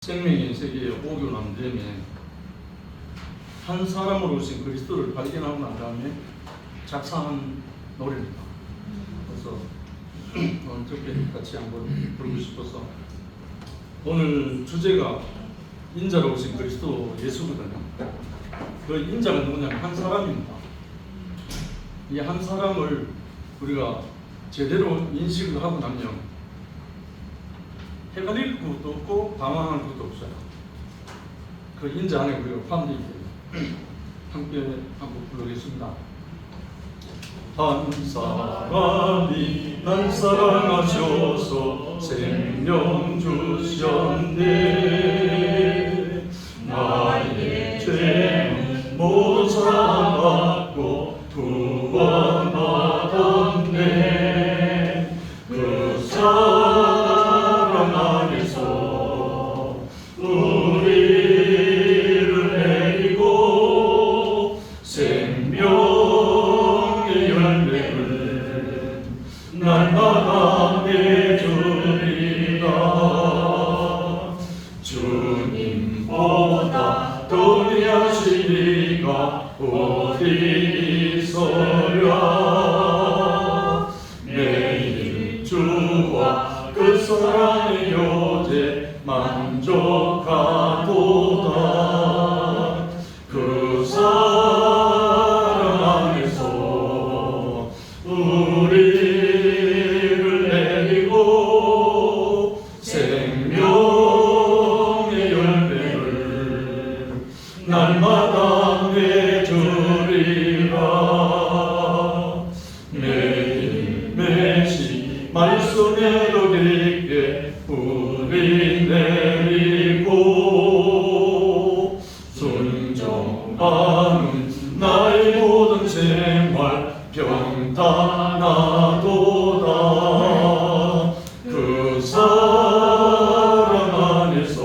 생명의 세계에 오고 난 다음에 한 사람으로 오신 그리스도를 발견하고 난 다음에 작사한 노래입니다. 그래서 오늘 특별히 같이 한번 부르고 싶어서, 오늘 주제가 인자로 오신 그리스도 예수거든요. 그 인자가 누구냐면 한 사람입니다. 이 한 사람을 우리가 제대로 인식을 하고 나면 헷갈릴 것도 없고 방황할 것도 없어요. 그 인자 안에 우리가 포함되어 있기 때문에 함께 한번 부르겠습니다. 한 사람이 날 사랑하셔서 생명 주셨네. 나의 죄는 모두 사랑받고 구원받았네. 그 사랑 안에서 우리를 내리고 생명의 열매를 날마다 맺으리라. 주님보다 더 위하신 이가 어디 있어랴. 매일 주와 그 사랑의 요제 만족하도다. 그 사랑 안에서 우리를 내리고 생명의 열매를 날마다 맺으리라. 매일매시 말씀대로 깊게 우리 내리고 순종하는 나의 모든 생활 평탄하도다. 그 사랑 안에서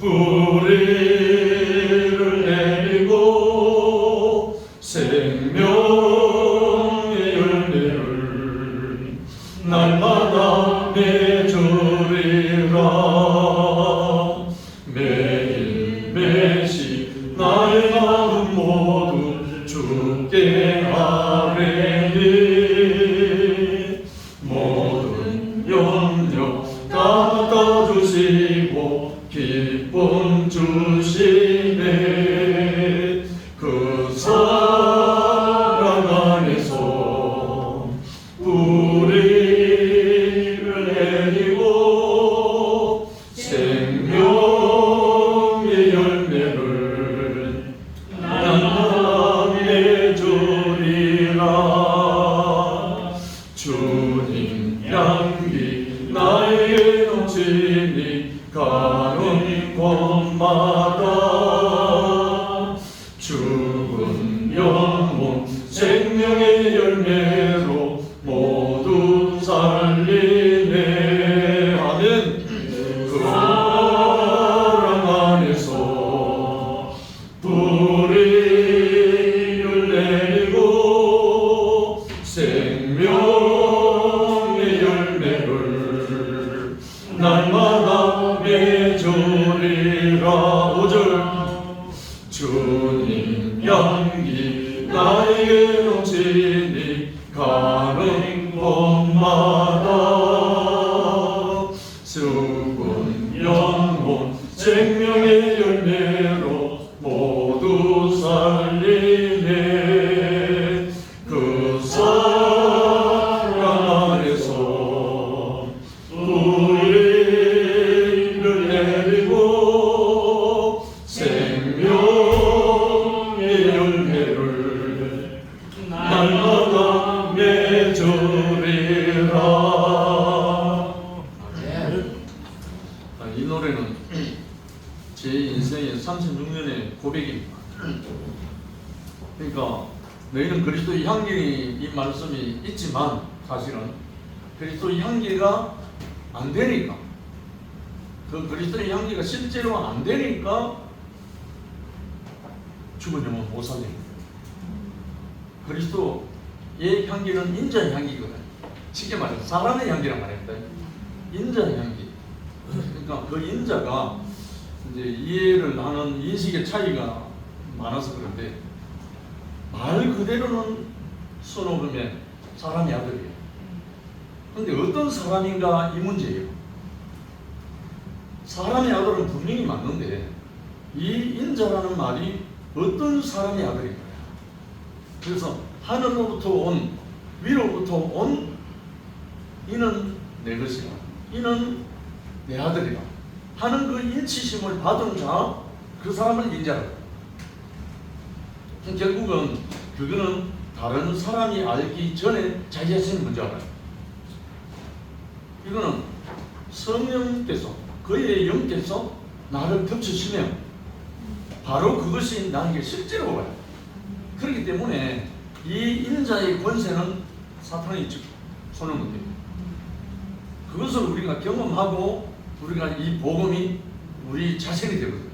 우리를 내리고 생명의 열매를 날마다 맺으리라. 매일매시 나의 마음 모두 주께 아뢰니 모든 염려 다 닦아주시고 기쁨 주시네. 그 사랑 안에서 우리를 내리고 생명의 열매를 날마다 맺으리라. 주님 향기 나에게 넘치니 가는 곳마다 죽은 영혼 생명의 열매로 모두 살리네. 아멘. 그 사랑 안에서 우리를 내리고 생명의 열매를 날마다 맺으리라. 5절. 주님 향기 나에게 넘치니 가는 곳마다 죽은 영혼 생명의 열매로 모두 살리네. 그 사랑 안에서 우리를 내리고 생명의 열매를 날마다 맺으리라. 이 노래는 제 인생의 36년의 고백입니다. 그러니까 너희는 그리스도의 향기, 이 말씀이 있지만 사실은 그리스도의 향기가 안 되니까, 그 그리스도의 향기가 실제로 안 되니까 죽은 영혼 못 살립니다. 그리스도의 향기는 인자의 향기거든요. 쉽게 말해서 사람의 향기란 말입니다. 인자의 향기. 그러니까 그 인자가 이제 이해를 하는 인식의 차이가 많아서 그런데 말 그대로는 선호금의 사람의 아들이에요. 근데 어떤 사람인가 이 문제예요. 사람의 아들은 분명히 맞는데 이 인자라는 말이 어떤 사람의 아들인가요? 그래서 하늘로부터 온, 위로부터 온 이는 내 것이라, 이는 내 아들이라 하는 그 인치심을 받은 자, 그 사람을 인자라고. 결국은 그거는 다른 사람이 알기 전에 자기 자신이 먼저 알아요. 이거는 성령께서, 그의 영께서 나를 덮치시면 바로 그것이 나에게 실제로 와요. 그렇기 때문에 이 인자의 권세는 사탄이 손을 못 대요. 그것을 우리가 경험하고 우리가 이 복음이 우리 자신이 되거든요.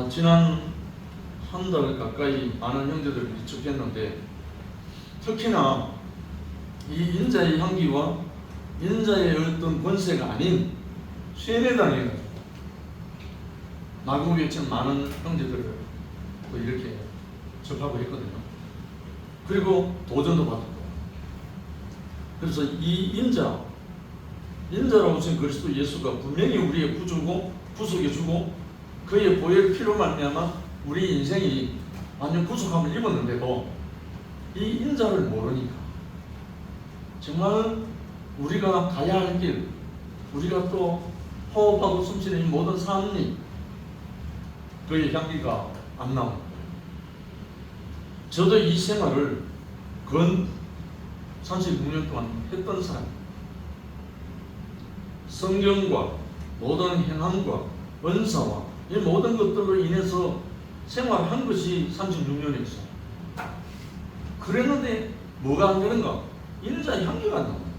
지난 한 달 가까이 많은 형제들을 접했는데 특히나 이 인자의 향기와 인자의 어떤 권세가 아닌 세뇌당에 마구에처럼 많은 형제들을 또 이렇게 접하고 했거든요. 그리고 도전도 받았고. 그래서 이 인자라고 하신 그리스도 예수가 분명히 우리의 구주고 구속해주고 그의 보혈 피로 말미암아 우리 인생이 완전 구속함을 입었는데도 이 인자를 모르니까 정말 우리가 가야 할 길, 우리가 또 호흡하고 숨쉬는 이 모든 삶이 그의 향기가 안 나옵니다. 저도 이 생활을 근 36년 동안 했던 사람입니다. 성경과 모든 행함과 은사와 이 모든 것들로 인해서 생활한 것이 36년이었어요. 그랬는데 뭐가 안 되는가? 인자의 향기가 안 나옵니다.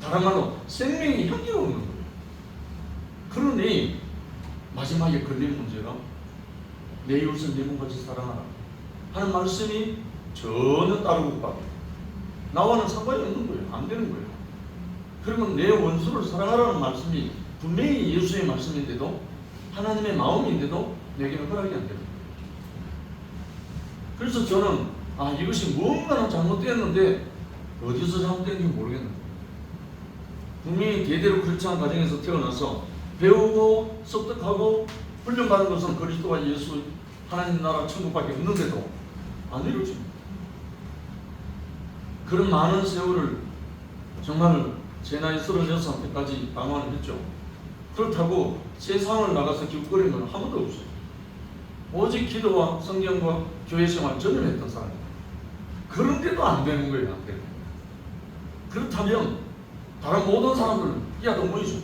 다른 말로 생명의 향기가 없는 거예요. 그러니 마지막에 걸린 문제가 내 이웃을 내 몸같이 사랑하라 하는 말씀이 전혀 따르고 빠져요. 나와는 상관이 없는 거예요. 안 되는 거예요. 그리고 내 원수를 사랑하라는 말씀이 분명히 예수의 말씀인데도 하나님의 마음인데도 내게는 허락이 안 됩니다. 그래서 저는 이것이 무언가는 잘못되었는데 어디서 잘못된지 모르겠는 거예요. 분명히 대대로 크리스찬 가정에서 태어나서 배우고 습득하고 훈련받은 것은 그리스도와 예수 하나님 나라 천국밖에 없는데도 안 이루어집니다. 그런 많은 세월을 정말 제 나이 36때까지 방황을 했죠. 그렇다고 세상을 나가서 기웃거리는 건 한 번도 없어요. 오직 기도와 성경과 교회 생활 전념했던 사람입니다. 그런데도 안 되는 거예요. 안 되는 거예요. 그렇다면 다른 모든 사람들은 야도 모이죠.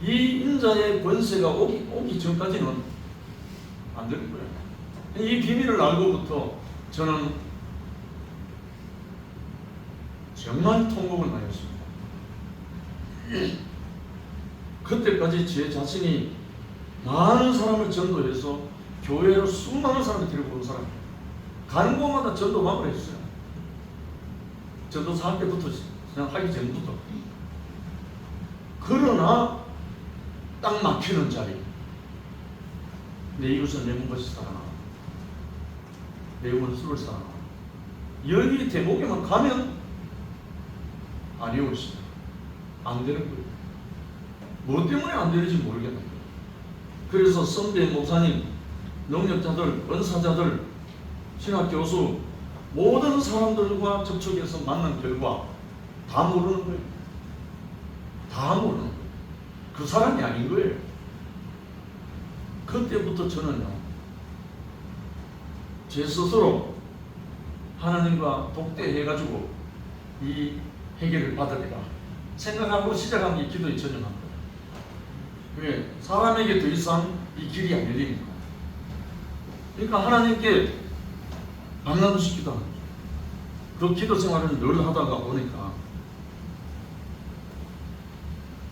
이 인자의 권세가 오기 전까지는 안 되는 거예요. 이 비밀을 알고부터 저는 정말 통곡을 많이 했습니다. 그때까지 제 자신이 많은 사람을 전도해서 교회로 수많은 사람을 데리고 온 사람이에요. 가는 곳마다 전도막을 했어요. 전도사 할 때부터 그냥 하기 전부터. 그러나 딱 막히는 자리, 내 이웃은 내 몸같이 사랑하라, 내 원수를 사랑하라, 여기 대목에만 가면 안 이루어집니다. 안 되는 거예요. 뭐 때문에 안 되는지 모르겠는 거예요. 그래서 선배 목사님, 능력자들, 은사자들, 신학교수 모든 사람들과 접촉해서 만난 결과 다 모르는 거예요. 다 모르는 거예요. 그 사람이 아닌 거예요. 그때부터 저는요, 제 스스로 하나님과 독대해가지고 이 해결을 받으리라 생각하고 시작한 게 기도의 전념한 거예요. 왜? 사람에게 더 이상 이 길이 안 열리니까. 그러니까 하나님께 밤낮 없이 기도하는 거죠. 그 기도 생활을 늘 하다가 보니까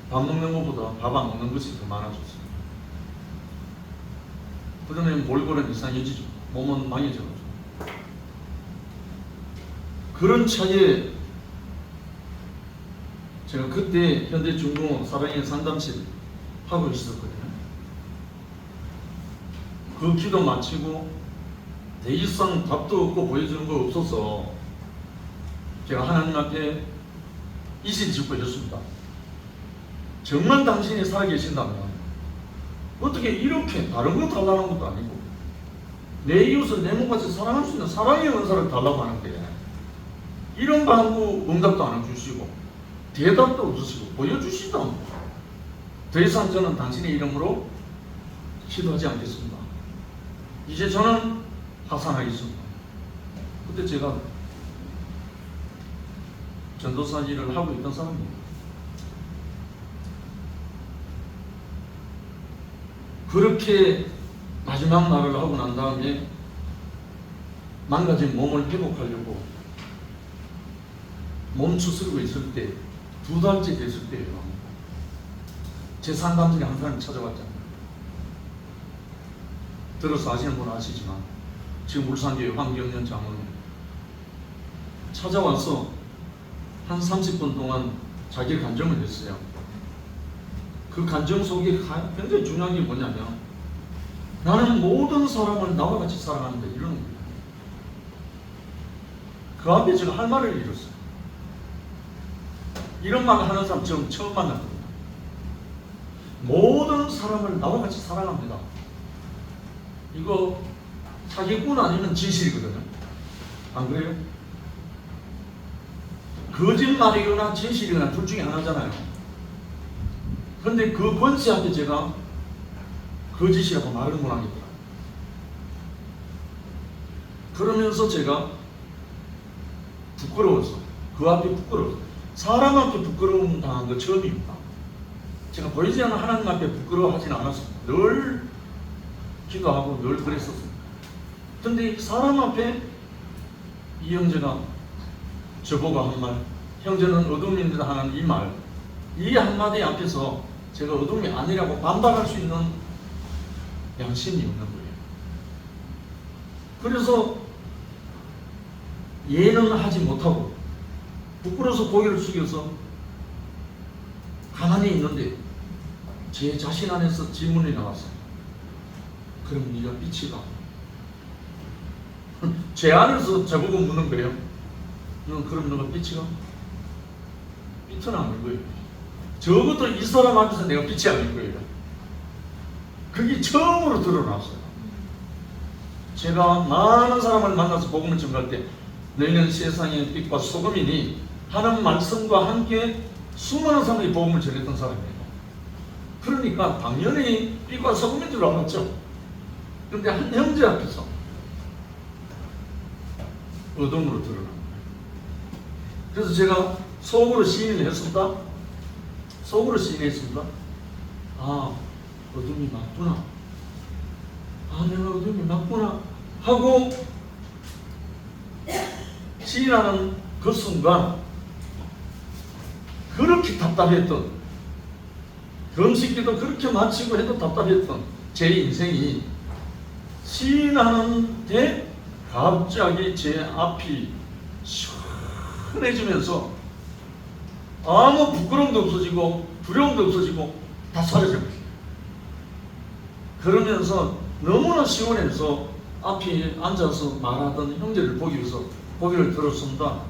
밥 먹는 것보다 밥 안 먹는 것이 더 많아졌어요. 그러면 몰골은 이상해지죠. 몸은 망해져가지고. 그런 차이에 제가 그때 현대중공업 사랑의 상담실 하고 있었거든요. 그 기도 마치고 더 이상 답도 없고 보여주는 거 없어서 제가 하나님 앞에 이실 짓고 있었습니다. 정말 당신이 살아계신다면 어떻게 이렇게 다른 거 달라는 것도 아니고 내 이웃을 내 몸같이 사랑할 수 있는 사랑의 은사를 달라고 하는데 이런 방구 응답도 안 해주시고 대답도 없으시고 보여주시다. 더 이상 저는 당신의 이름으로 기도하지 않겠습니다. 이제 저는 하산하겠습니다. 그때 제가 전도사 일을 하고 있던 사람입니다. 그렇게 마지막 말을 하고 난 다음에 망가진 몸을 회복하려고 몸추스르고 있을 때 2달째 됐을 때예요. 제 상담실에 한 사람이 찾아왔잖아요. 들어서 아시는 분은 아시지만 지금 울산교회 황경련 장로님 찾아와서 한 30분 동안 자기 간증을 했어요. 그 간증 속에 굉장히 중요한 게 뭐냐면 나는 모든 사람을 나와 같이 사랑한다 이러는 거예요. 그 앞에 제가 할 말을 잃었어요. 이런 말을 하는 사람 지금 처음 만났거든요. 모든 사람을 나와 같이 사랑합니다. 이거 사기꾼 아니면 진실이거든요. 안 그래요? 거짓말이거나 진실이거나 둘 중에 하나잖아요. 그런데 그 권세한테 제가 거짓이라고 말을 못하겠더라고요. 그러면서 제가 부끄러워서 그 앞에 부끄러워서 사람 앞에 부끄러움 당한 거 처음입니다. 제가 보이지 않는 하나님 앞에 부끄러워하지는 않았습니다. 늘 기도하고 늘 그랬었습니다. 그런데 사람 앞에 이 형제가 저보고 한 말, 형제는 어둠입니다 하는 이 말, 이 한마디 앞에서 제가 어둠이 아니라고 반박할 수 있는 양심이 없는 거예요. 그래서 예는 하지 못하고 부끄러워서 고개를 숙여서 가만히 있는데 제 자신 안에서 질문이 나왔어요. 그럼 네가 빛이다. 제 안에서 저보고 묻는 거예요. 그럼 너가 빛이가? 빛은 아닐 거예요. 적어도 이 사람 앞에서 내가 빛이 아닐 거예요. 그게 처음으로 드러났어요. 제가 많은 사람을 만나서 복음을 전할 때 너희는 세상의 빛과 소금이니 하는 말씀과 함께 수많은 사람들이 복음을 전했던 사람이에요. 그러니까 당연히 빛과 소금인 줄 알았죠. 그런데 한 형제 앞에서 어둠으로 드러난 거예요. 그래서 제가 속으로 시인을 했습니다. 속으로 시인했습니다. 아, 어둠이 맞구나. 아, 내가 어둠이 맞구나 하고 시인하는 그 순간 그렇게 답답했던, 금식기도 그렇게 마치고 해도 답답했던 제 인생이 시인하는데 갑자기 제 앞이 시원해지면서 아무 부끄러움도 없어지고 두려움도 없어지고 다 사라져버려요. 그러면서 너무나 시원해서 앞에 앉아서 말하던 형제를 보기 위해서 고개를 들었습니다.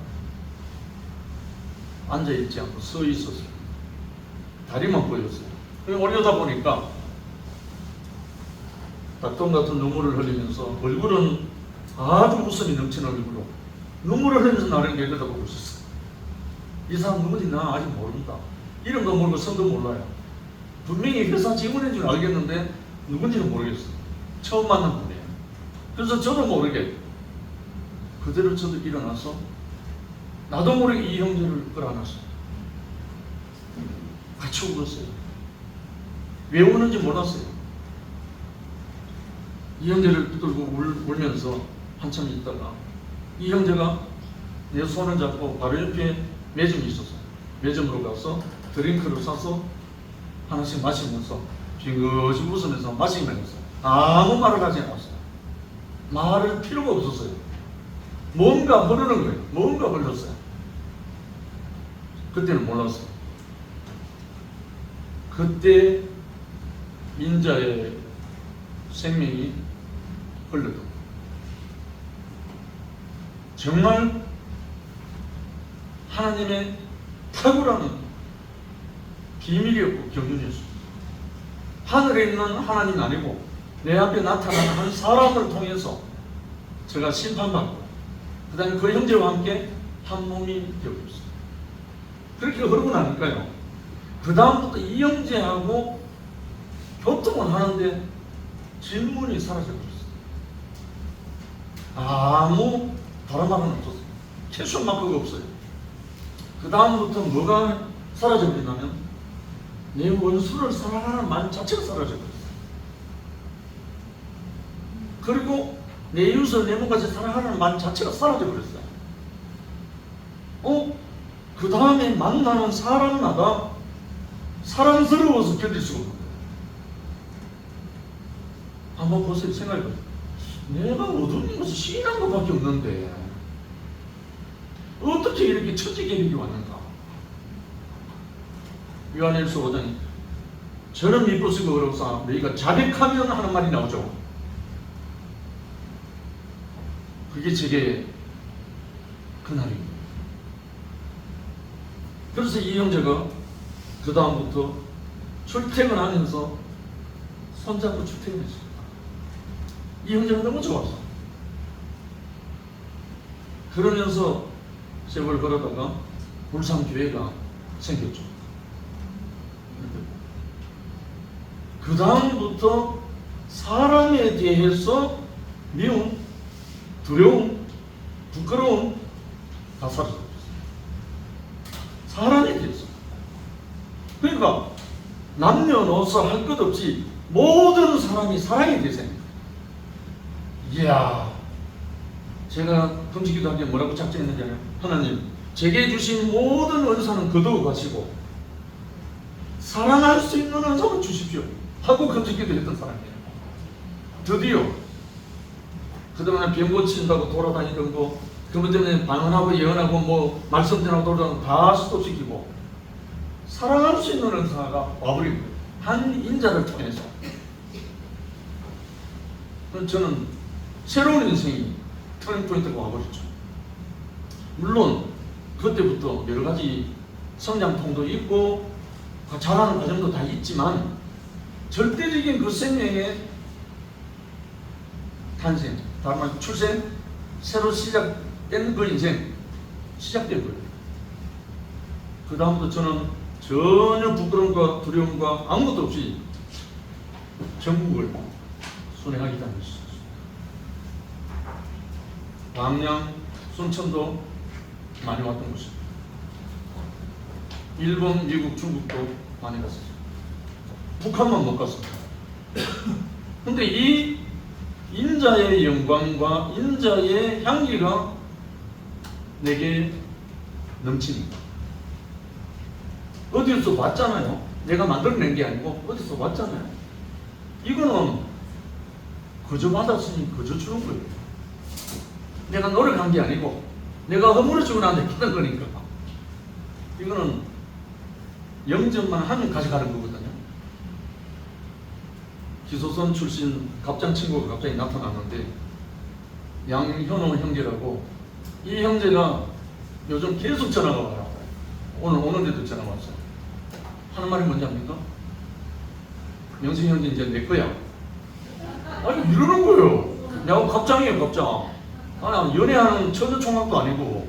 앉아있지 않고 서 있었어요. 다리만 보였어요. 올려다 보니까 닭똥 같은 눈물을 흘리면서 얼굴은 아주 웃음이 넘치는 얼굴로 눈물을 흘리면서 나를 내려다보고 있었어요. 이 사람 누군지 나 아직 모른다. 이름도 모르고 성도 몰라요. 분명히 회사 직원인 줄 알겠는데 누군지는 모르겠어요. 처음 만난 분이에요. 그래서 저도 모르게 그대로 저도 일어나서 나도 모르게 이 형제를 끌어안았어요. 같이 울었어요. 왜 우는지 몰랐어요. 이 형제를 붙들고 울면서 한참 있다가 이 형제가 내 손을 잡고 바로 옆에 매점이 있었어요. 매점으로 가서 드링크를 사서 하나씩 마시면서 비긋이 웃으면서 마시면서 아무 말을 하지 않았어요. 말할 필요가 없었어요. 뭔가 흐르는 거예요. 뭔가 흘렀어요. 그때는 몰랐어요. 그때 인자의 생명이 흘러도 정말 하나님의 탁월한 비밀이었고 경륜이었습니다. 하늘에 있는 하나님이 아니고 내 앞에 나타나는 한 사람을 통해서 제가 심판받고 그 다음에 그 형제와 함께 한 몸이 되었습니다. 그렇게 흐르고 나니까요, 그 다음부터 이 형제하고 교통을 하는데 질문이 사라져버렸어요. 아무 다른 말은 없었어요. 캐션 마크가 없어요. 그 다음부터 뭐가 사라져버리냐면 내 원수를 사랑하는 말 자체가 사라져버렸어요. 그리고 내 이웃을 내 몸같이 사랑하는 말 자체가 사라져버렸어요. 그 다음에 만나는 사람마다 사랑스러워서 견딜 수가 없는 거예요. 한번 보세요. 생각해보세요. 내가 어두운 것이 시인한 것밖에 없는데 어떻게 이렇게 천지개벽이 왔는가? 요한일서 5장에 저는 미쁘시고 어렵사 너희가 자백하면 하는 말이 나오죠. 그게 제게 그날입니다. 그래서 이 형제가 그 다음부터 출퇴근하면서 손잡고 출퇴근했습니다. 이 형제가 너무 좋았어. 그러면서 세월 걸어다가 불상교회가 생겼죠. 그 다음부터 사람에 대해서 미움, 두려움, 부끄러움 다 사라졌어요. 사람에 대해서. 그러니까 남녀노소 할 것 없이 모든 사람이 사랑에 대해서입니다. 이야, 제가 금식기도 하기에 뭐라고 작정했는지 알아요? 하나님, 제게 주신 모든 은사는 거두어 가시고 사랑할 수 있는 은사를 주십시오 하고 금식기도 했던 사람이에요. 드디어 그동안 병 고친다고 돌아다니던 거, 그것 때문에 방언하고 예언하고 뭐 말씀 전하고 돌아다니고 다 스톱시키고 사랑할 수 있는 은사가 와버린 거예요. 한 인자를 통해서. 저는 새로운 인생이 터닝포인트가 와버렸죠. 물론 그때부터 여러 가지 성장통도 있고 자라는 과정도 다 있지만 절대적인 그 생명의 탄생, 다른 말 출생, 새로 시작된 그 인생, 시작된 거예요. 그 다음부터 저는 전혀 부끄러움과 두려움과 아무것도 없이 전국을 순회하게 다녔습니다. 광양, 순천도 많이 왔던 곳입니다. 일본, 미국, 중국도 많이 갔어요. 북한만 못 갔습니다. 근데 이 인자의 영광과 인자의 향기가 내게 넘치니까 어디서 왔잖아요. 내가 만들어낸 게 아니고 어디서 왔잖아요. 이거는 그저 받았으니 그저 주는 거예요. 내가 노력한 게 아니고 내가 허물어주고 나한테 받은 거니까. 이거는 0점만 하면 가져가는 거거든요. 기소선 출신 갑장 친구가 갑자기 나타났는데 양현호 형제라고, 이 형제가 요즘 계속 전화가 와요. 오늘도 전화가 왔어요. 하는 말이 뭔지 압니까? 명승 형제 이제 내 거야. 아니 이러는 거예요. 내가 갑장이에요, 갑장. 아니 연애하는 처녀총각도 아니고,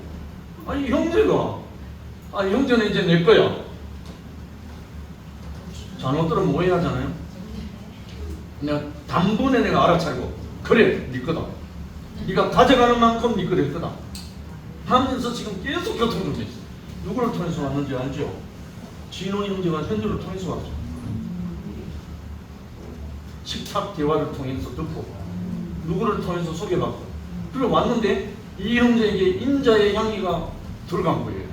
아니 형제가, 아니 형제는 이제 내 거야. 잘못들은 오해하잖아요. 내가 단번에 내가 알아차리고, 그래 네 거다. 네가 가져가는 만큼 네 거 될 거다 하면서 지금 계속 교통 중에 있어요. 누구를 통해서 왔는지 알죠? 진호 형제가 현주를 통해서 왔죠. 식탁 대화를 통해서 듣고 누구를 통해서 소개받고, 그리고 왔는데 이 형제에게 인자의 향기가 들어간 거예요.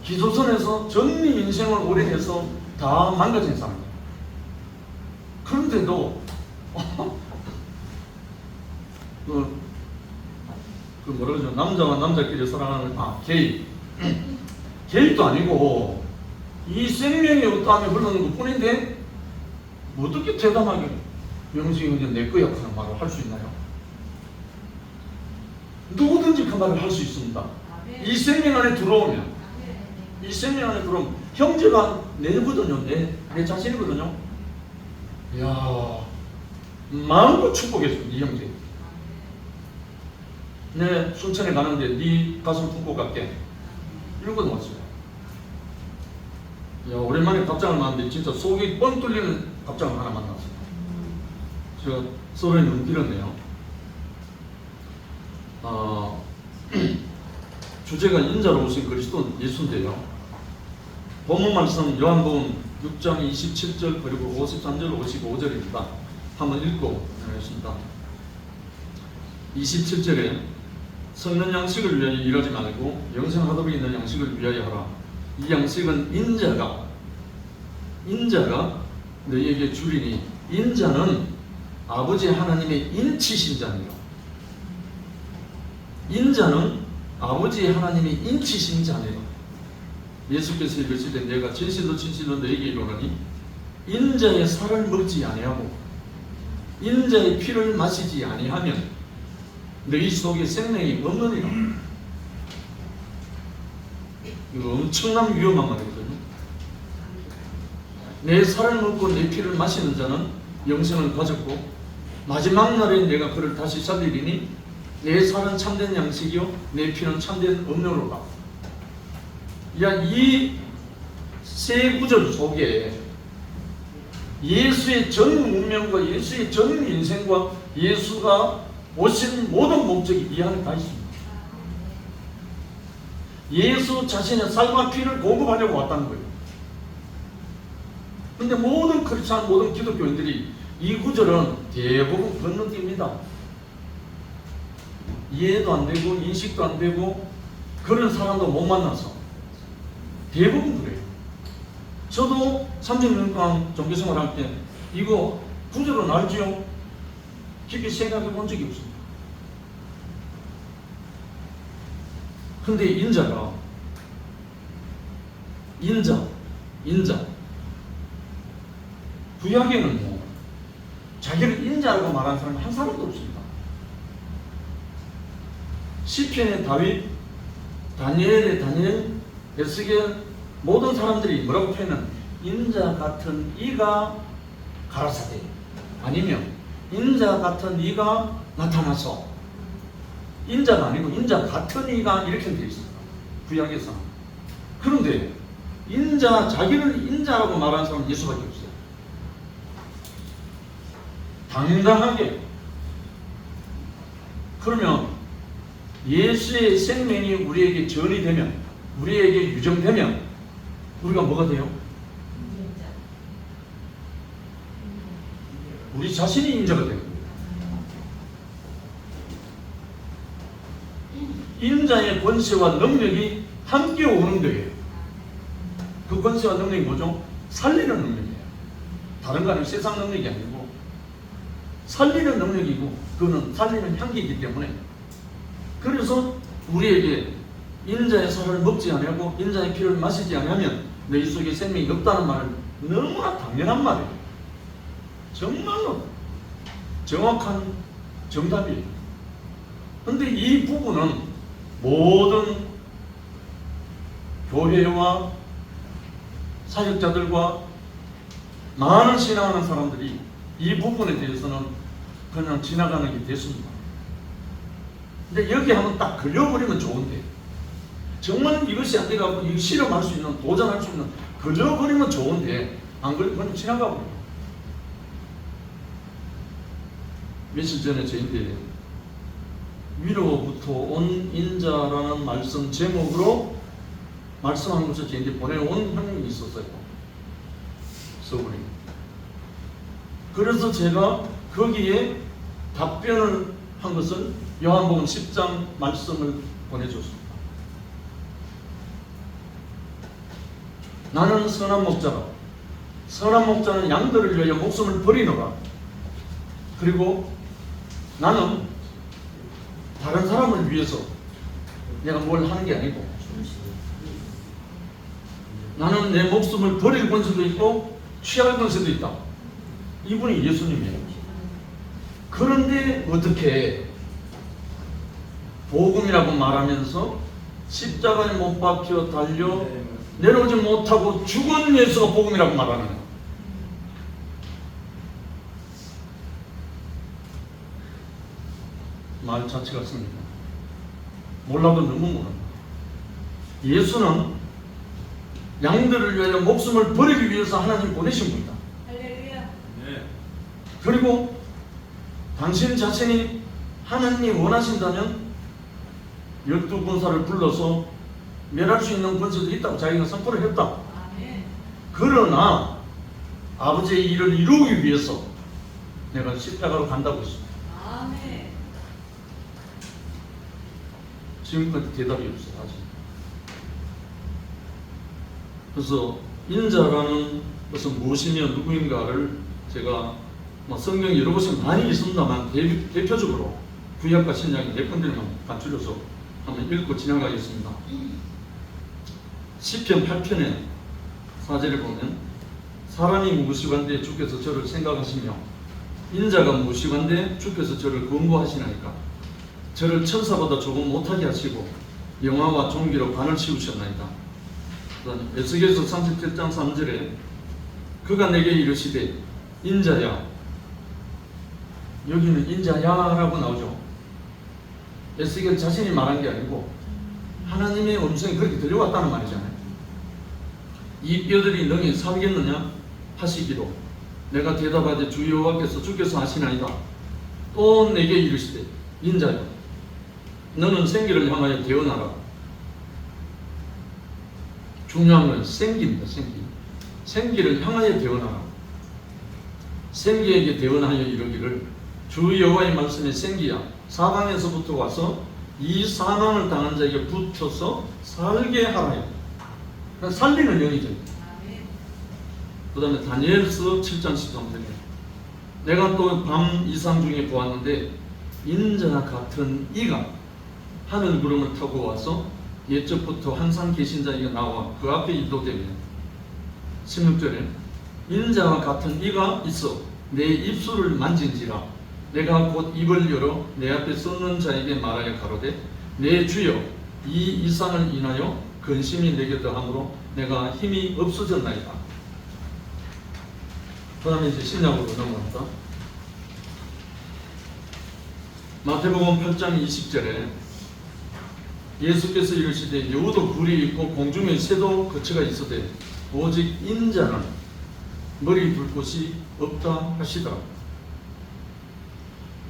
기소선에서 전미 인생을 오래해서 다 망가진 사람이에요. 그런데도 그 뭐라 그러죠? 남자와 남자끼리 사랑하는 게이. 게이도 아니고 이 생명이 없다면 흘러는 것 뿐인데 어떻게 대담하게 영생이 형제 내 거야 그런 말을 할 수 있나요? 누구든지 그 말을 할 수 있습니다. 이 생명 안에 들어오면, 이 생명 안에 들어오면 형제가 내거든요. 내 자신이거든요. 이야, 마음껏 축복했습니다. 이 형제. 내 순천에 가는데 네 가슴 품고 갈게. 이러고 왔어요. 야, 오랜만에 갑장을 만났는데 진짜 속이 뻥 뚫리는 갑장을 하나 만났어요. 제가 서론이 너무 길었네요. 주제가 인자로 오신 그리스도 예수인데요. 본문 말씀 요한복음 6장 27절 그리고 53절 55절입니다. 한번 읽고 하겠습니다. 27절에 성는 양식을 위하여 일하지 말고 영생 하도록 있는 양식을 위하여 하라. 이 양식은 인자가 너희에게 주리니 인자는 아버지 하나님의 인치신 자니라. 인자는 아버지 하나님의 인치신 자니라. 예수께서 이르시되 내가 진실로 진실로 너희에게 이르노니 인자의 살을 먹지 아니하고 인자의 피를 마시지 아니하면 너희 속에 생명이 없느니라. 이거 엄청난 위험한 말이거든요. 내 살을 먹고 내 피를 마시는 자는 영생을 가졌고 마지막 날에 내가 그를 다시 살리리니 내 살은 참된 양식이요 내 피는 참된 음료로다. 이 세 구절 속에 예수의 전 운명과 예수의 전 인생과 예수가 오신 모든 목적이 이 안에 다 있습니다. 예수 자신의 살과 피를 공급하려고 왔다는 거예요. 그런데 모든 크리스찬, 모든 기독교인들이 이 구절은 대부분 건너뜁니다. 이해도 안 되고 인식도 안 되고 그런 사람도 못 만나서 대부분 그래요. 저도 30년간 종교생활 할 때 이거 구절은 알지요? 깊이 생각해 본 적이 없습니다. 근데 인자 구약에는 자기를 인자라고 말하는 사람이 한 사람도 없습니다. 시편의 다윗, 다니엘, 에스겔 모든 사람들이 뭐라고 표현하는 인자 같은 이가 가라사대 아니면 인자 같은 이가 나타나서 인자가 아니고 인자 같은 이가 이렇게 되어 있습니다. 구약에서. 그런데 자기를 인자라고 말하는 사람은 예수밖에 없어요. 당당하게. 그러면 예수의 생명이 우리에게 전이 되면, 우리에게 유정되면 우리가 뭐가 돼요? 우리 자신이 인자가 되는 거예요. 인자의 권세와 능력이 함께 오는 거예요. 그 권세와 능력이 뭐죠? 살리는 능력이에요. 다른 거 아니고 세상 능력이 아니고 살리는 능력이고 그거는 살리는 향기이기 때문에 그래서 우리에게 인자의 살을 먹지 아니하고 인자의 피를 마시지 아니하면 너희 속에 생명이 없다는 말은 너무나 당연한 말이에요. 정말로 정확한 정답이에요. 그런데 이 부분은 모든 교회와 사역자들과 많은 신앙하는 사람들이 이 부분에 대해서는 그냥 지나가는 게 됐습니다. 근데 여기 한번 딱 걸려버리면 좋은데 정말 이것이 안 돼가지고 이거 실험할 수 있는, 도전할 수 있는, 걸려버리면 좋은데 안 걸리면 지나가 버려요. 며칠 전에 저희인데 위로부터 온 인자라는 말씀 제목으로 말씀하는 것을 저희한테 보내온 형님이 있었어요. 서울에. 그래서 제가 거기에 답변을 한 것을 요한복음 10장 말씀을 보내줬습니다. 나는 선한 목자라. 선한 목자는 양들을 위하여 목숨을 버리노라. 그리고 나는 다른 사람을 위해서 내가 뭘 하는 게 아니고 나는 내 목숨을 버릴 권세도 있고 취할 권세도 있다. 이분이 예수님이에요. 그런데 어떻게 복음이라고 말하면서 십자가에 못 박혀 달려 내려오지 못하고 죽은 예수가 복음이라고 말하는 거예요. 말 자체가 씁니다. 몰라도 너무 모른다. 예수는 양들을 위하여 목숨을 버리기 위해서 하나님 보내신 분이다. 할렐루야. 네. 그리고 당신 자신이 하나님이 원하신다면 12군사를 불러서 멸할 수 있는 권세도 있다고 자기가 선포를 했다. 아멘. 그러나 아버지의 일을 이루기 위해서 내가 십자가로 간다고 했습니다. 아멘. 지금까지 대답이 없어요. 아직. 그래서 인자라는 것은 무엇이며 누구인가를 제가 성경 여러 곳에 많이 있습니다만 대표적으로 구약과 신약의 몇 군데만 간추려서 한번 읽고 지나가겠습니다. 시편 8편의 4절에 보면 사람이 무엇이건대 주께서 저를 생각하시며 인자가 무엇이건대 주께서 저를 권고하시나이까. 저를 천사보다 조금 못하게 하시고 영화와 종기로 관을 씌우셨나이다. 에스겔서 37장 3절에 그가 내게 이르시되 인자야, 여기는 인자야라고 나오죠. 에스겔 자신이 말한 게 아니고 하나님의 음성이 그렇게 들려왔다는 말이잖아요. 이 뼈들이 능히 살겠느냐 하시기로 내가 대답하되 주 여호와께서 주께서 하시나이다. 또 내게 이르시되 인자야, 너는 생기를 향하여 대언하라. 중요한 건 생기입니다. 생기를 향하여 대언하라. 생기에게 대언하여 이르기를 주 여호와의 말씀에 생기야 사방에서부터 와서 이 사망을 당한 자에게 붙어서 살게 하라요. 그러니까 살리는 영이죠. 그 다음에 다니엘서 7장 13절에 내가 또 밤 이상 중에 보았는데 인자 같은 이가 하늘 구름을 타고 와서 옛적부터 항상 계신 자에게 나와 그 앞에 인도되며 16절에 인자와 같은 이가 있어 내 입술을 만진지라 내가 곧 입을 열어 내 앞에 섰는 자에게 말하여 가로되 내 주여 이 이상을 인하여 근심이 내게 더함으로 내가 힘이 없어졌나이다. 그 다음에 이제 신약으로 넘어갑니다. 마태복음 8장 20절에 예수께서 이르시되 여우도 굴이 있고 공중에 새도 거처가 있으되 오직 인자는 머리 둘 곳이 없다 하시더라.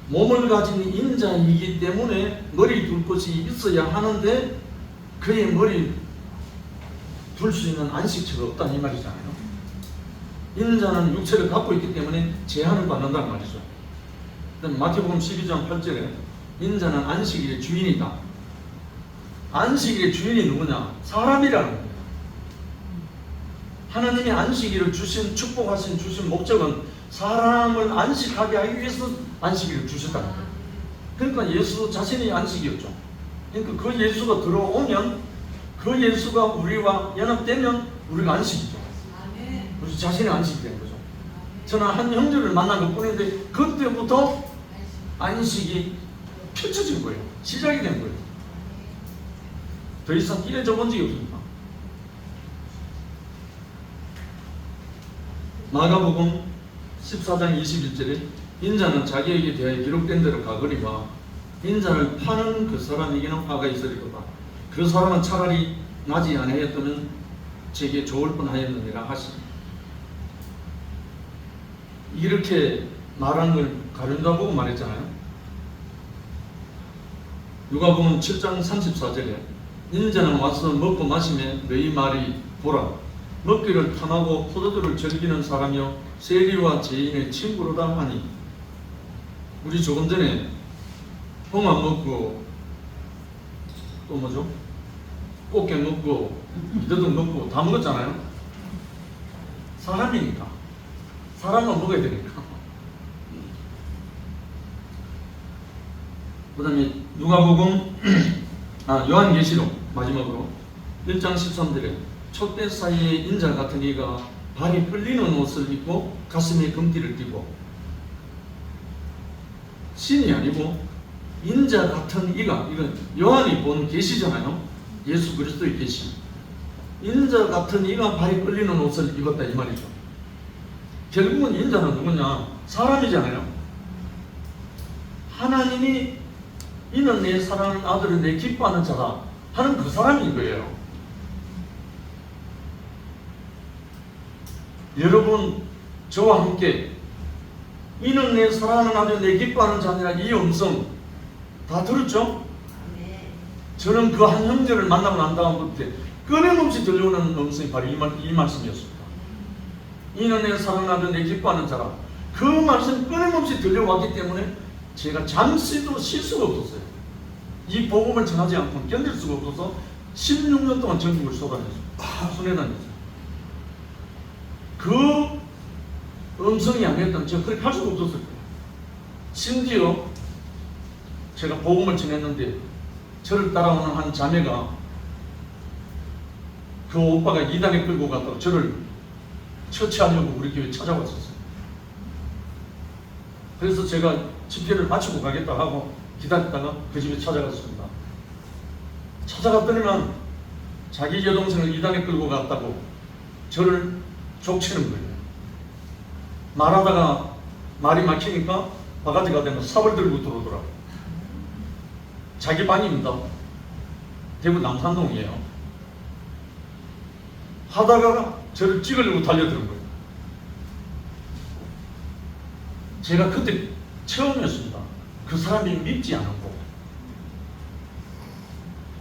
몸을 가진 인자이기 때문에 머리 둘 곳이 있어야 하는데 그의 머리 둘 수 있는 안식처가 없다는 이 말이잖아요. 인자는 육체를 갖고 있기 때문에 제한을 받는다는 말이죠. 마태복음 12장 8절에 인자는 안식일의 주인이다. 안식일의 주인이 누구냐? 사람이라는 거예요. 하나님이 안식일을 주신, 축복하신 주신 목적은 사람을 안식하게 하기 위해서 안식일을 주셨다는 거예요. 그러니까 예수 자신이 안식이었죠. 그러니까 그 예수가 들어오면 그 예수가 우리와 연합되면 우리가 안식이죠. 우리 자신의 안식이 된 거죠. 저는 한 형제를 만난 것 뿐인데 그때부터 안식이 펼쳐진 거예요. 시작이 된 거예요. 더 이상 이래져 본 적이 없습니다. 마가복음 14장 21절에 인자는 자기에게 대하여 기록된 대로 가거니와 인자를 파는 그 사람에게는 화가 있으리로다. 그 사람은 차라리 나지 아니하였다면 제게 좋을 뻔하였느니라 하시니. 이렇게 말하는 걸 가룟유다 보고 말했잖아요. 누가복음 7장 34절에 인자는 와서 먹고 마시며 너희 말이 보라 먹기를 탐하고 포도주를 즐기는 사람이요 세리와 죄인의 친구로다 하니. 우리 조금 전에 홍합 먹고 또 뭐죠? 꽃게 먹고 이더덕 먹고 다 먹었잖아요. 사람이니까 사람만 먹어야 되니까. 그 다음에 누가복음 요한계시록 마지막으로 1장 13절에 촛대 사이에 인자 같은 이가 발이 끌리는 옷을 입고 가슴에 금띠를 띠고, 신이 아니고 인자 같은 이가, 이건 요한이 본 계시잖아요. 예수 그리스도의 계시. 인자 같은 이가 발이 끌리는 옷을 입었다 이 말이죠. 결국은 인자는 누구냐? 사람이잖아요. 하나님이 이는 내 사랑하는 아들을 내 기뻐하는 자다 하는 그 사람인 거예요. 여러분, 저와 함께 이는 내 사랑하는 아들 내 기뻐하는 자니라 이 음성 다 들었죠? 저는 그 한 형제를 만나고 난 다음부터 끊임없이 들려오는 음성이 바로 이 말씀이었습니다. 이는 내 사랑하는 아들 내 기뻐하는 자라. 그 말씀이 끊임없이 들려왔기 때문에 제가 잠시도 쉴 수가 없었어요. 이 복음을 전하지 않고는 견딜 수가 없어서 16년 동안 전국을 순회다녔어요. 그 음성이 아니었다면 제가 그렇게 할 수가 없었을 거예요. 심지어 제가 복음을 전했는데 저를 따라오는 한 자매가 그 오빠가 이단에 끌고 갔다고 저를 처치하려고 우리 교회에 찾아왔었어요. 그래서 제가 집회를 마치고 가겠다 하고 기다렸다가 그 집에 찾아갔습니다. 찾아갔더니만 자기 여동생을 이단에 끌고 갔다고 저를 족치는 거예요. 말하다가 말이 막히니까 바가지가 되면 삽을 들고 들어오더라고요. 자기 방입니다. 대구 남산동이에요. 하다가 저를 찍으려고 달려드는 거예요. 제가 그때 처음이었습니다. 그 사람이 믿지 않았고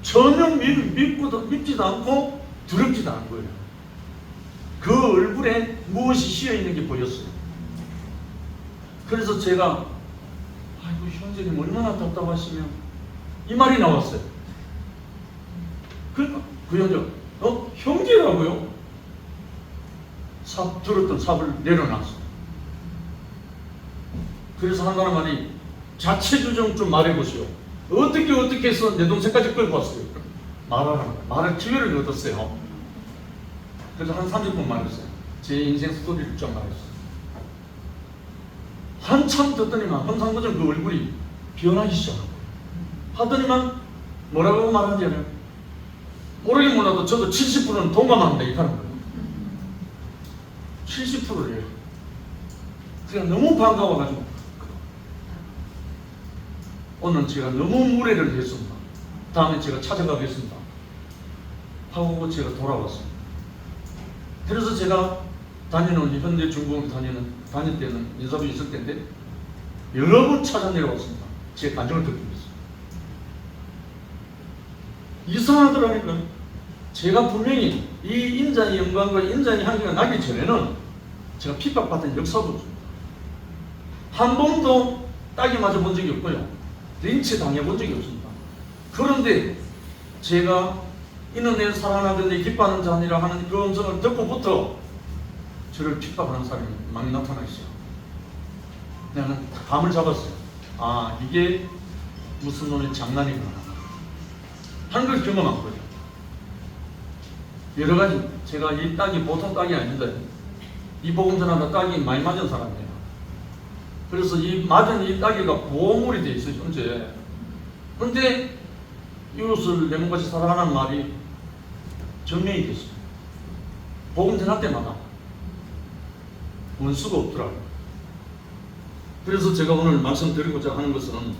전혀 믿지도 않고 두렵지도 않은 거예요. 그 얼굴에 무엇이 씌어있는 게 보였어요. 그래서 제가 아이고 형제님 얼마나 답답하시면 이 말이 나왔어요. 그러니까 그 형제 형제라고요? 들었던 삽을 내려놨어요. 그래서 한다는 말이 자체주정 좀 말해보시오. 어떻게 해서 내 동생까지 끌고 왔어요. 말할 기회를 얻었어요. 그래서 한 30분 말했어요. 제 인생 스토리를 좀 말했어요. 한참 듣더니만 현상도전 그 얼굴이 변하기 시작하고 하더니만 뭐라고 말하는지 알아요? 모르긴 몰라도 저도 70%는 동감합니다 이 하는 거예요. 70%를 제가 너무 반가워가지고 오늘 제가 너무 무례를 했습니다. 다음에 제가 찾아가겠습니다 하고 제가 돌아왔습니다. 그래서 제가 다니는 현대 중공을 다닐 때는 인사도 있을 텐데 여러 번 찾아 내려왔습니다. 제 감정을 듣기 위해서. 이상하더라니까요. 제가 분명히 이 인자의 영광과 인자의 향기가 나기 전에는 제가 핍박받은 역사도 없습니다. 한 번도 딱이 맞아 본 적이 없고요. 린치 당해본 적이 없습니다. 그런데 제가 이는 내 사랑하는 내 기뻐하는 자니라 하는 그 음성을 듣고부터 저를 핍박하는 사람이 막 나타나기 시작. 내가 감을 잡았어요. 아 이게 무슨 놈의 장난이구나 하는 걸 경험한 거예요. 여러 가지 제가 이 딱이 보통 딱이 아닌데 이 복음 전하다 딱이 많이 맞은 사람이에요. 그래서 이 맞은 이 딱이가 보물이 돼 있어요 현재. 그런데 이웃을 내 몸같이 사랑하는 말이 전명이 됐어요. 복음 전할 때마다 원수가 없더라고요. 그래서 제가 오늘 말씀드리고자 하는 것은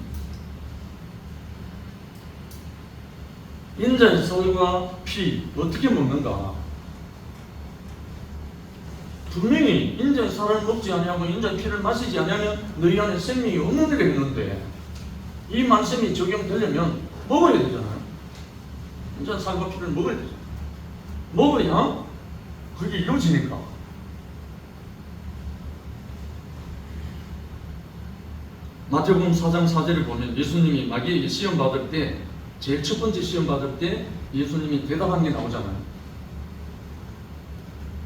인자의 살과 피 어떻게 먹는가. 분명히 인자의 살을 먹지 아니하고 인자의 피를 마시지 아니하면 너희 안에 생명이 없는 일이 있는데 이 말씀이 적용되려면 먹어야 되잖아요. 인자의 살과 피를 먹어야 되죠. 먹어야 그게 이루어지니까. 마태복음 4장 4절을 보면 예수님이 마귀에게 시험 받을 때 제일 첫 번째 시험 받을 때 예수님이 대답한 게 나오잖아요.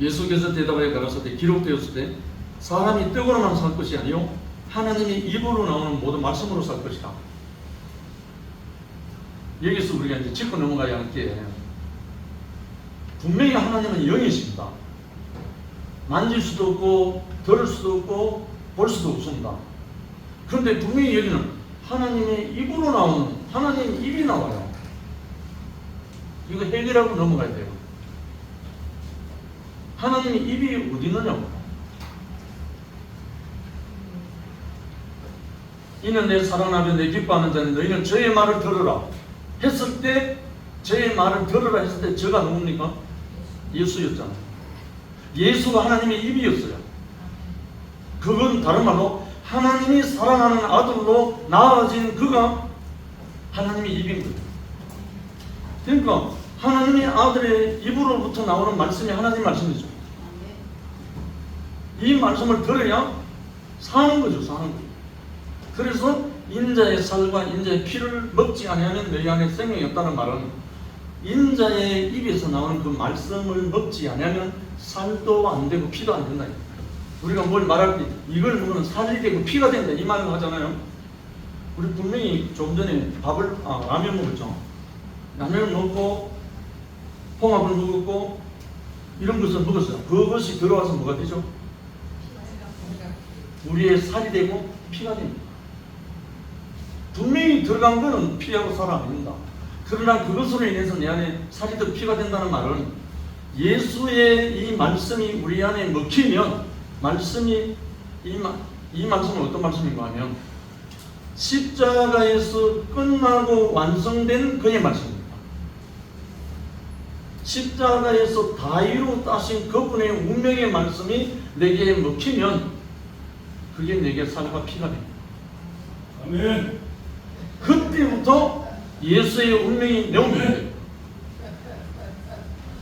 예수께서 대답하여 가라사대 기록되었을 때 사람이 떡으로만 살 것이 아니요 하나님이 입으로 나오는 모든 말씀으로 살 것이다. 여기서 우리가 이제 짚고 넘어가야 할 게 분명히 하나님은 영이십니다. 만질 수도 없고 들을 수도 없고 볼 수도 없습니다. 그런데 분명히 여기는 하나님의 입으로 나오는 하나님의 입이 나와요. 이거 해결하고 넘어가야 돼요. 하나님의 입이 어디 있느냐고. 이는 내 사랑하며 내 기뻐하는 자는 너희는 저의 말을 들으라 했을 때, 저의 말을 들으라 했을 때 저가 누굽니까? 예수였잖아요. 예수가 하나님의 입이었어요. 그건 다른 말로 하나님이 사랑하는 아들로 나아진 그가 하나님의 입인 거예요. 그러니까 하나님의 아들의 입으로부터 나오는 말씀이 하나님 말씀이죠. 이 말씀을 들어야 사는 거죠. 사는 거예요. 그래서 인자의 살과 인자의 피를 먹지 아니하면 너희 안에 생명이 없다는 말은 인자의 입에서 나오는 그 말씀을 먹지 아니하면 살도 안 되고 피도 안 된다. 우리가 뭘 말할 때 이걸 먹으면 살이 되고 피가 된다 이 말을 하잖아요. 우리 분명히 좀 전에 라면 먹었죠. 라면을 먹고 홍합을 먹었고 이런 것을 먹었어요. 그것이 들어와서 뭐가 되죠? 우리의 살이 되고 피가 됩니다. 분명히 들어간 것은 피하고 살 아닙니다. 그러나 그것으로 인해서 내 안에 살이 더 피가 된다는 말은 예수의 이 말씀이 우리 안에 먹히면 이 말씀은 어떤 말씀인가 하면 십자가에서 끝나고 완성된 그의 말씀입니다. 십자가에서 다 이루 따신 그분의 운명의 말씀이 내게 먹히면 그게 내게 살과 피가 됩니다. 아멘. 그때부터 예수의 운명이 내 운명이 돼요.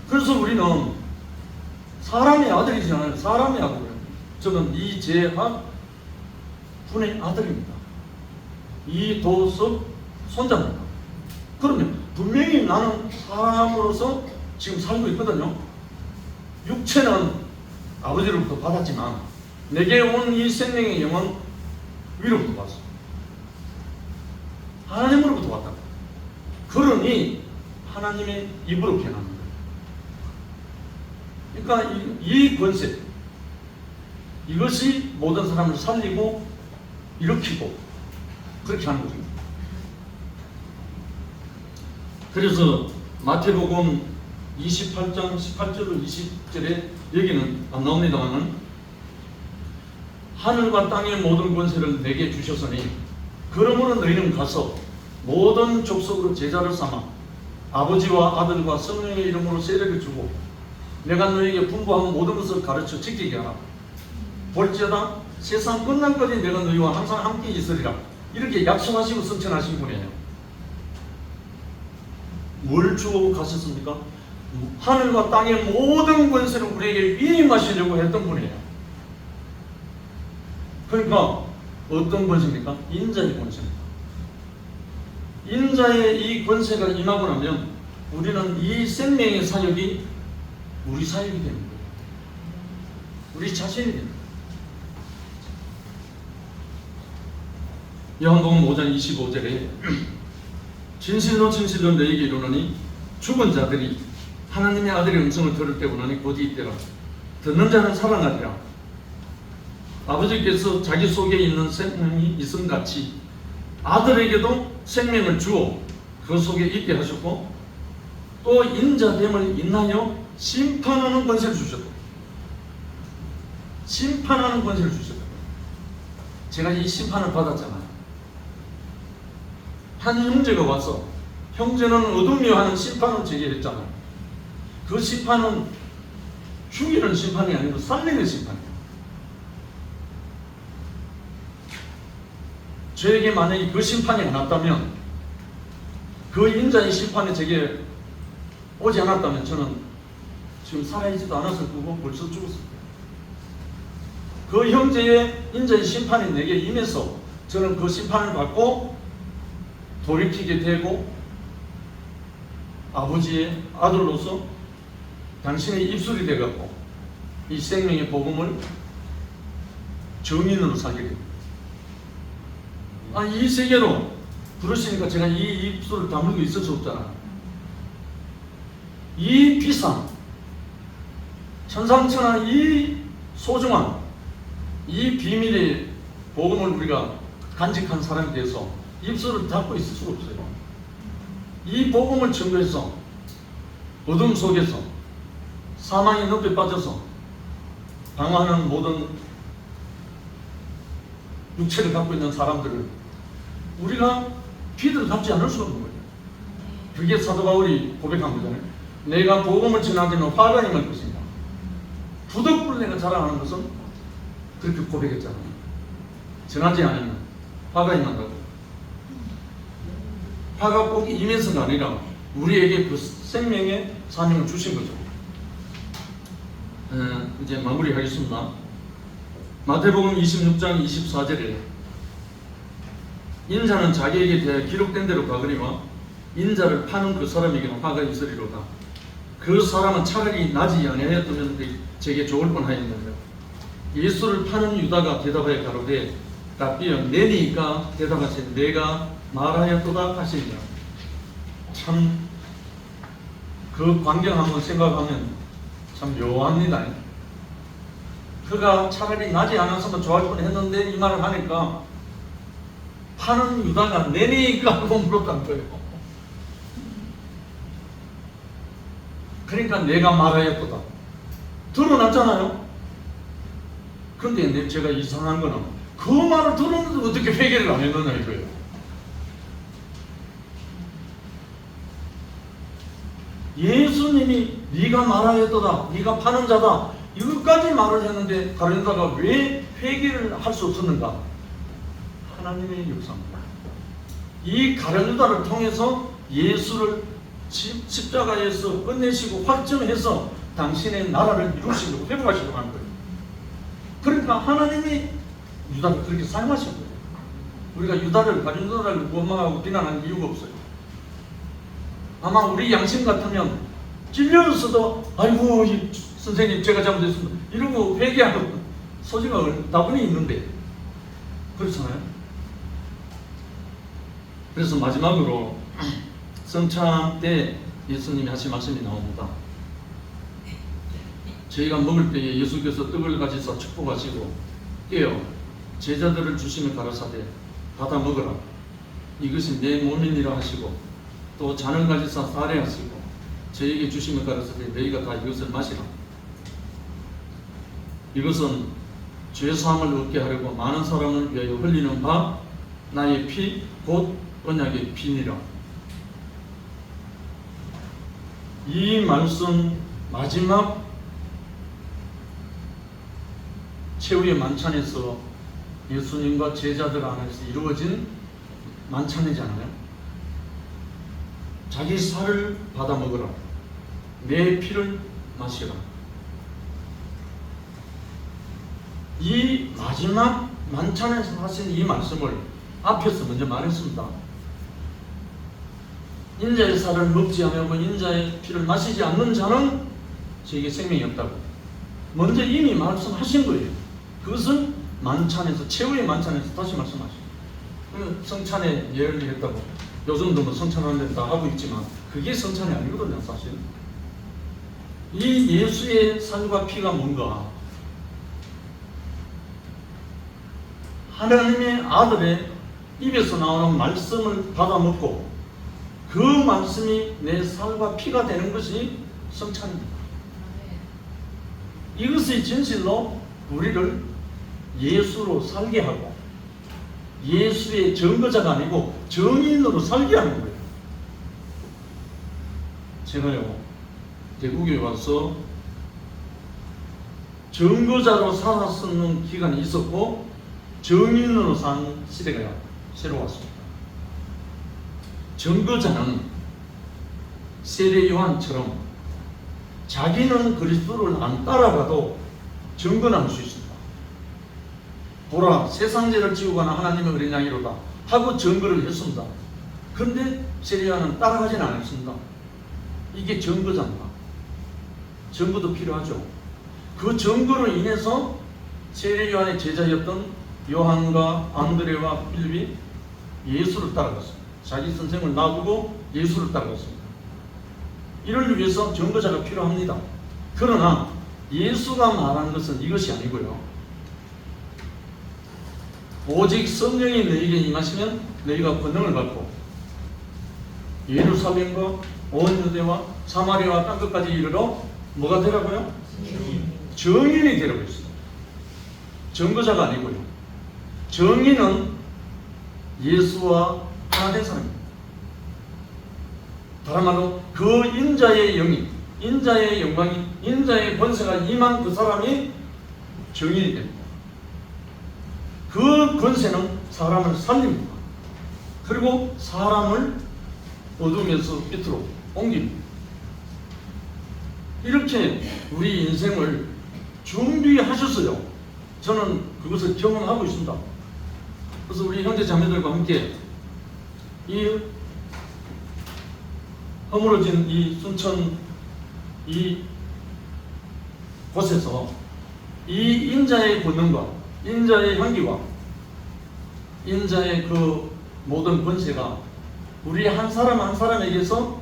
그래서 우리는 사람의 아들이잖아요. 사람의 아들이에요. 저는 이재학 분의 아들입니다. 이도섭 손자입니다. 그러면 분명히 나는 사람으로서 지금 살고 있거든요. 육체는 아버지로부터 받았지만 내게 온 이 생명의 영은 위로부터 받았어. 하나님으로부터 왔다. 그러니 하나님의 입으로 변하는 거예요. 그러니까 이 권세, 이것이 모든 사람을 살리고 일으키고 그렇게 하는 거죠. 그래서 마태복음 28장 18절로 20절에 여기는 안 나옵니다만은 하늘과 땅의 모든 권세를 내게 주셨으니 그러므로 너희는 가서 모든 족속으로 제자를 삼아 아버지와 아들과 성령의 이름으로 세례를 주고 내가 너희에게 분부한 모든 것을 가르쳐 지키게 하라. 볼지어다 세상 끝날까지 내가 너희와 항상 함께 있으리라. 이렇게 약속하시고 선천하신 분이에요. 뭘 주고 가셨습니까? 하늘과 땅의 모든 권세를 우리에게 위임하시려고 했던 분이에요. 그러니까 어떤 권세입니까? 인자의 권세입니다. 인자의 이 권세가 임하고 나면 우리는 이 생명의 사역이 우리 사역이 되는 거예요. 우리 자신이 됩니다. 요한복음 5장 25절에 진실로 진실로 너희에게 이르노니 죽은 자들이 하나님의 아들의 음성을 들을 때 오나니 곧 이때라. 듣는 자는 살아나리라. 아버지께서 자기 속에 있는 생명이 있음 같이 아들에게도 생명을 주어 그 속에 있게 하셨고 또 인자됨을 인하여 심판하는 권세를 주셨다. 심판하는 권세를 주셨다. 제가 이 심판을 받았잖아요. 한 형제가 와서 형제는 어둠이여 하는 심판을 제게 했잖아요. 그 심판은 죽이는 심판이 아니고 살리는 심판이에요. 저에게 만약에 그 심판이 안 왔다면, 그 인자의 심판이 제게 오지 않았다면 저는 지금 살아있지도 않았을 거고 벌써 죽었을 거예요. 그 형제의 인자의 심판이 내게 임해서 저는 그 심판을 받고 돌이키게 되고 아버지의 아들로서 당신의 입술이 되었고 이 생명의 복음을 증인으로 살게 됩니다. 이 세계로 부르시니까 제가 이 입술을 다물고 있을 수 없잖아요. 이 비상, 천상천하 이 소중한 이 비밀의 복음을 우리가 간직한 사람에 대해서 입술을 닫고 있을 수가 없어요. 이 복음을 증거해서 어둠 속에서 사망의 늪에 빠져서 방황하는 모든 육체를 갖고 있는 사람들을 우리가 피드를 잡지 않을 수 없는 거예요. 그게 사도 바울이 고백한 거잖아요. 내가 복음을 전하기는 화가 임할 것입니다. 부득불 내가 자랑하는 것은 그렇게 고백했잖아요. 전하지 않으면 화가 임한다고. 화가 꼭 임해서가 아니라 우리에게 그 생명의 사명을 주신 거죠. 이제 마무리하겠습니다. 마태복음 26장 24절에 인자는 자기에게 대하여 기록된 대로 가거니와 인자를 파는 그 사람에게는 화가 있으리로다. 그 사람은 차라리 나지 아니하였다면 제게 좋을 뻔하였느니라. 예수를 파는 유다가 대답하여 가로되 랍비여 내니까 대답하시니 내가 말하였도다 하시니라. 참 그 광경 한번 생각하면 참 묘합니다. 그가 차라리 나지 않았으면 좋아할 뻔했는데 이 말을 하니까 파는 유다가 내니까 하고 물었다는 거예요. 그러니까 내가 말하였도다 드러났잖아요. 그런데 제가 이상한 거는 그 말을 들었는데 어떻게 회개를 안 했느냐 이거예요. 예수님이 네가 말하였도다, 네가 파는 자다 이것까지 말을 했는데 다른 자가 왜 회개를 할 수 없었는가? 하나님의 역사입니다. 이 가룟 유다를 통해서 예수를 십자가에서 끝내시고 확정해서 당신의 나라를 이루시려고 회복하시려고 하는 거예요. 그러니까 하나님이 유다를 그렇게 사용하신 거예요. 우리가 가룟 유다를 원망하고 비난하는 이유가 없어요. 아마 우리 양심 같으면 찔렸어도 아이고 선생님 제가 잘못했습니다 이러고 회개하는 소지가 다분히 있는데 그렇잖아요. 그래서 마지막으로 성찬 때 예수님이 하신 말씀이 나옵니다. 저희가 먹을 때에 예수께서 떡을 가지사 축복하시고 깨어 제자들을 주시며 가라사대 받아 먹으라 이것이 내 몸이니라 하시고 또 잔을 가지사 사례하시고 저에게 주시며 가라사대 너희가 다 이것을 마시라. 이것은 죄사함을 얻게 하려고 많은 사람을 위하여 흘리는 바 나의 피 곧 언약의 피니라. 이 말씀 마지막 최후의 만찬에서 예수님과 제자들 안에서 이루어진 만찬이잖아요. 자기 살을 받아 먹으라. 내 피를 마시라. 이 마지막 만찬에서 하신 이 말씀을 앞에서 먼저 말했습니다. 인자의 살을 먹지 않으고 인자의 피를 마시지 않는 자는 저에게 생명이 없다고 먼저 이미 말씀하신 거예요. 그것은 만찬에서 최후의 만찬에서 다시 말씀하시고 성찬에 예를 했다고 요즘도 뭐 성찬하는 데 다 하고 있지만 그게 성찬이 아니거든요. 사실 이 예수의 살과 피가 뭔가 하나님의 아들의 입에서 나오는 말씀을 받아 먹고 그 말씀이 내 살과 피가 되는 것이 성찬입니다. 이것이 진실로 우리를 예수로 살게 하고 예수의 증거자가 아니고 정인으로 살게 하는 거예요. 제가요 대구에 와서 증거자로 살았었는 기간이 있었고 정인으로 산 시대가 새로 왔습니다. 증거자는 세례 요한처럼 자기는 그리스도를 안 따라가도 증거할 수 있습니다. 보라 세상 죄를 지우고 가는 하나님의 어린 양이로다 하고 증거를 했습니다. 그런데 세례 요한은 따라가지는 않았습니다. 이게 증거자입니다. 증거도 필요하죠. 그 증거로 인해서 세례 요한의 제자였던 요한과 안드레와 필립이 예수를 따라갔습니다. 자기 선생을 놔두고 예수를 따라갔습니다. 이를 위해서 증거자가 필요합니다. 그러나 예수가 말한 것은 이것이 아니고요. 오직 성령이 너희에게 임하시면 너희가 권능을 받고 예루살렘과 온 유대와 사마리아와 땅끝까지 이르러 뭐가 되라고요? 증인이 되라고 했어요. 증거자가 아니고요. 증인은 예수와 하나 된 사람입니다. 다른 말로 그 인자의 영이, 인자의 영광이, 인자의 권세가 임한 그 사람이 증인이 됩니다. 그 권세는 사람을 살립니다. 그리고 사람을 어둠에서 빛으로 옮깁니다. 이렇게 우리 인생을 준비하셨어요. 저는 그것을 경험하고 있습니다. 그래서 우리 형제 자매들과 함께 이 허물어진 이 순천 이 곳에서 이 인자의 권능과 인자의 향기와 인자의 그 모든 권세가 우리 한 사람 한 사람에게서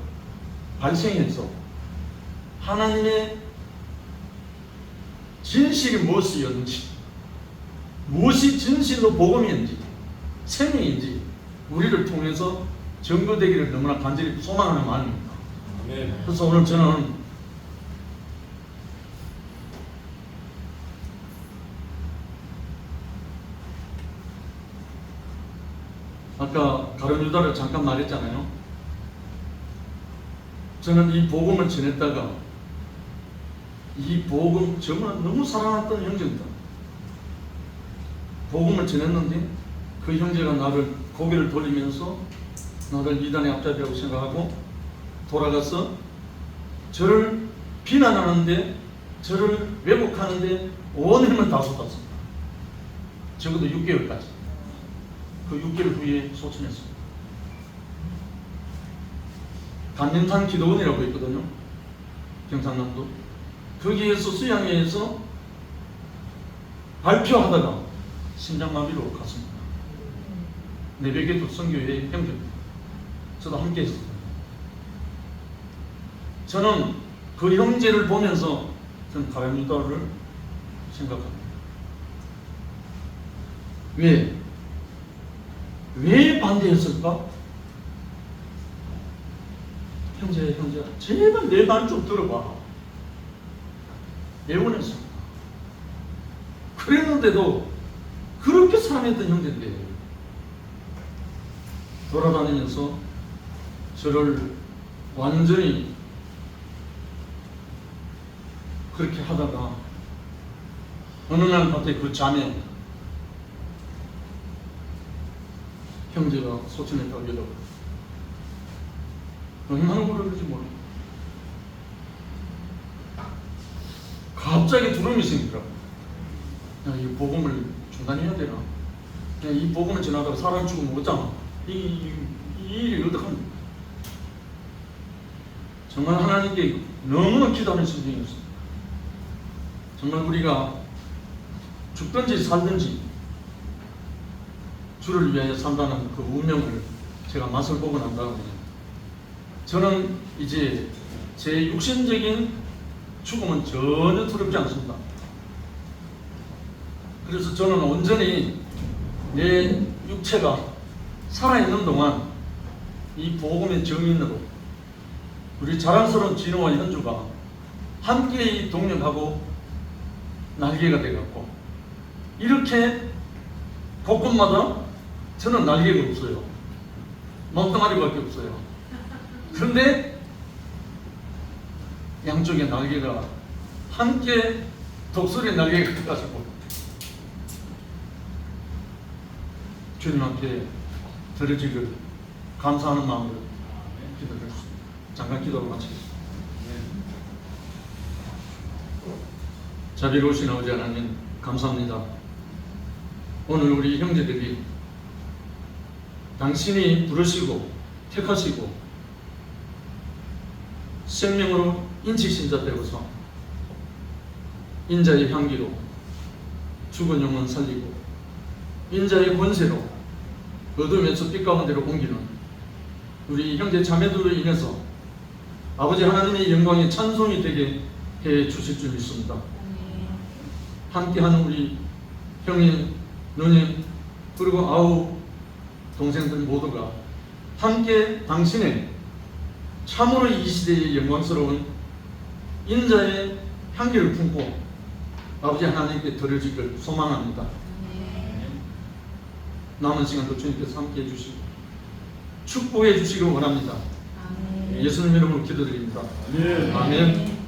발생해서 하나님의 진실이 무엇이었는지, 무엇이 진실로 복음이었는지, 생명인지 우리를 통해서 증거되기를 너무나 간절히 소망하는 마음입니다. 그래서 오늘 저는 아까 가룟 유다를 잠깐 말했잖아요. 저는 이 복음을 전했다가 이 복음 정말 너무 사랑했던 형제입니다. 복음을 전했는데 그 형제가 나를 고개를 돌리면서 나를 이단의 앞잡이라고 생각하고 돌아가서 저를 비난하는데, 저를 왜곡하는데 온 힘을 다 쏟았습니다. 적어도 6개월까지. 그 6개월 후에 소천했습니다. 감림산 기도원이라고 있거든요. 경상남도. 거기에서 수양회에서 발표하다가 심장마비로 갔습니다. 내백에도 선교회 형제입니다. 저도 함께 했습니다. 저는 그 형제를 보면서 저는 가룟 유다를 생각합니다. 왜 반대했을까? 형제, 제발 내 말 좀 들어봐. 애원했습니다. 그랬는데도 그렇게 사랑했던 형제인데 돌아다니면서 저를 완전히 그렇게 하다가 어느 날 갑자기 그 자매 형제가 소천했다고 연락을 얼마나 그러는지 모르겠어요. 갑자기 두려움이 생기더라고요. 이 복음을 중단해야 되나? 이 복음을 전하다가 사람 죽으면 어쩌나? 이 일이 어떡합니까? 정말 하나님께 너무나 기도하는 심정이었습니다. 정말 우리가 죽든지 살든지 주를 위하여 산다는 그 운명을 제가 맛을 보고 난 다음에 저는 이제 제 육신적인 죽음은 전혀 두렵지 않습니다. 그래서 저는 온전히 내 육체가 살아있는 동안 이 복음의 증인으로 우리 자랑스러운 진호와 현주가 함께 동력하고 날개가 되었고, 이렇게 곳곳마다 저는 날개가 없어요. 몸뚱아리밖에 없어요. 그런데 양쪽에 날개가 함께 독수리 날개가 가지고 주님 앞에 드려지기를 감사하는 마음으로 기도드렸습니다. 잠깐 기도를 마치겠습니다. 자비로우신 아버지 하나님, 감사합니다. 오늘 우리 형제들이 당신이 부르시고 택하시고 생명으로 인치신자 되어서 인자의 향기로 죽은 영혼 살리고 인자의 권세로 어둠에서 빛 가운데로 옮기는 우리 형제 자매들로 인해서 아버지 하나님의 영광의 찬송이 되게 해 주실 줄 믿습니다. 함께하는 우리 형님, 누님, 그리고 아우 동생들 모두가 함께 당신의 참으로 이 시대의 영광스러운 인자의 향기를 품고 아버지 하나님께 드려지길 소망합니다. 남은 시간도 주님께서 함께 해주시고 축복해 주시길 원합니다. 예수님 이름으로 기도드립니다. 아멘.